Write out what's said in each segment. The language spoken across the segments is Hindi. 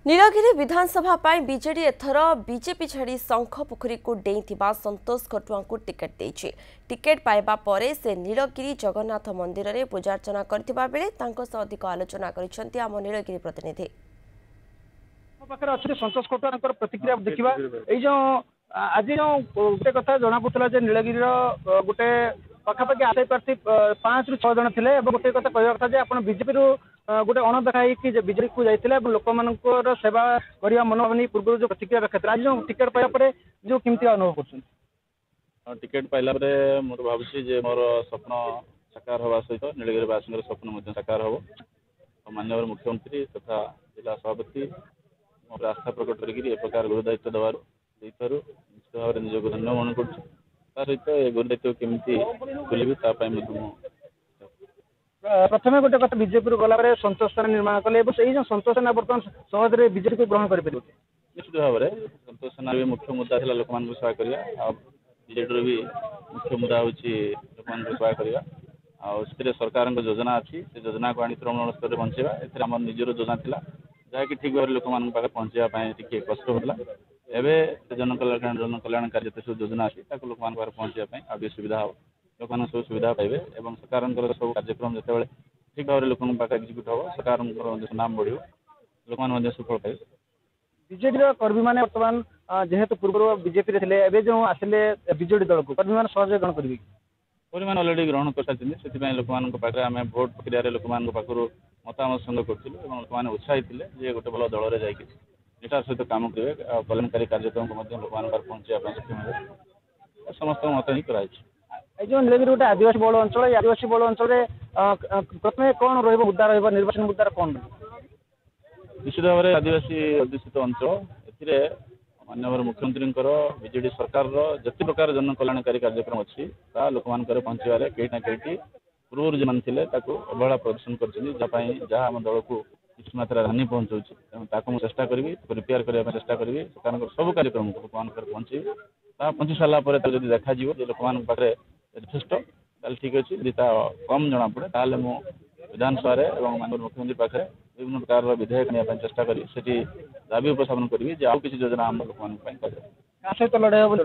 नीलगिरी विधानसभा पर बीजेडी एथर बीजेपी छाड़ी शंख पोखरी को डेइथिबा संतोष खटुआ को टिकेट देइछि। टिकेट पाइबा परे से नीलगिरी जगन्नाथ मंदिर में पूजार्चना करथिबा बेले तांको सह अधिक आलोचना करिसेंती आम नीलगिरी प्रतिनिधि। पाखरे अच्छे संतोष खटुआ प्रतिक्रिया देखा जो आज जो गोटे कथा जना पड़ता जे नीलगिरी गोटे पाखापाखि आशायी प्रार्थी 5 ରୁ 6 जन थे। गोटे कथा कहवा कथा आप बीजेपी गोटे अण देखा कि बीजेपी को जाते लोक मान सेवा करने मनोभावनी पूर्व जो प्रतिक्रिया रखा आज जो टिकेट पाइबा जो केमती अनुभव कर टिकेट पाइला मोर भावी मोर स्वप्न साकार हवा सहित नीलगिरीवासी स्वप्न साकार हम माननीय मुख्यमंत्री तथा जिला सभापति मोर आस्था प्रकट कर गुरु दायित्व देवार निश्चित भाव में निजक धन्य मन कर सहित गुरु दायित्व केमती खोलि प्रथम गोटे कथा बीजेपी गला संतोष सेना निर्माण कले जो संतोष सेना बर्तमान सहज बीजेपी को ग्रहण कर निश्चित भाव में संतोष सेना भी मुख्य मुद्दा था लोक मान सेवा करवा बीजेडी भी मुख्य मुद्दा हूँ लोक मान सेवा करवा आर सरकार योजना अच्छी से योजना को आनी तृणमूल स्तर में पहुँचेगा एम निजर योजना था जहाँकि ठीक भाव लोक मान पहुँचापी टी कष्ट होता एवं जनकल्याणकारी जिते सब योजना अच्छी लोक मान पहुँचापी आगे सुविधा हम लोक मान सब सुविधा पाइबे और सरकार सब कार्यक्रम जिते ठीक भाव में लोक एक्जिक्यूट हम सरकार नाम बढ़ लोक मैंने सुफल पाइबे। बीजेडी कर्मी मैंने बर्तमान जेहेतु पूर्व बीजेपी थे जो आसिले बीजेडी दल को कर्मी मैंने सहज ग्रहण करेंगे कर्मी मैंने अलरेडी ग्रहण कर सारी से लोक आम भोट प्रक्रिया लोक पाखु मतामत संग्रह करूँ लोक मैंने उत्साहित थे गोटे भल दल में जाकि निष्ठार सहित काम करेंगे कल्याणकारी कार्यक्रम को लोक पहुँचापी सक्षम समस्त मत ही कराई जो नीलगिरी गोटे आदिवासी बहुल अंचल आदिवासी बहुल अंचल प्रथम कौन रुद्दा निर्वाचन मुद्दा कौन निश्चित भाव में आदिवासी अध्युषित अंचल ए माननीय मुख्यमंत्री बीजेडी सरकार जिते प्रकार जनकल्याणकारी कार्यक्रम अच्छी लोक मान पहुँचारे कहीं ना कहीं पूर्व जो थे अवहेला प्रदर्शन कर दल को किसी मात्रा हानि पहुँचाऊँ चेष्टा करी रिपेयर करने चेष्टा करी सरकार सब कार्यक्रम को लोक मान पहुँचे पहुँची सारापर जब देखा लोक मान पाखे यथेष्ट ठीक अच्छे यदि कम जना पड़े ताल विधानसभा माननीय मुख्यमंत्री पाखे विभिन्न प्रकार विधेयक नहीं चेष्टा करी दाबी उपस्थापन करी आउ किसी योजना आम लोक सहित लड़े हम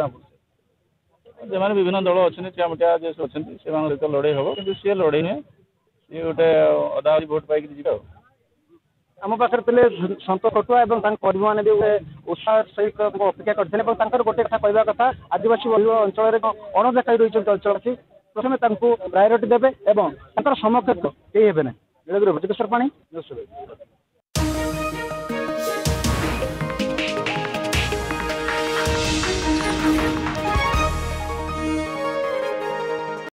जो विभिन्न दल अच्छे चियामटिया जे अच्छा सहित लड़े हम कि सी लड़े नुहे सी गोटे अधा भोट पाई जी आम पाखे संतोष खटुआ और कर्मी मैंने भी उत्साह सहित अपेक्षा करते गोटे कथा कहवा कथा आदिवासी बहुल अंचल अण देखा रही अंचलवासी प्रथम प्रायोरिटी देवे और समकक्ष कई हे ना नीलगिरी भुवनेश्वर पाणी।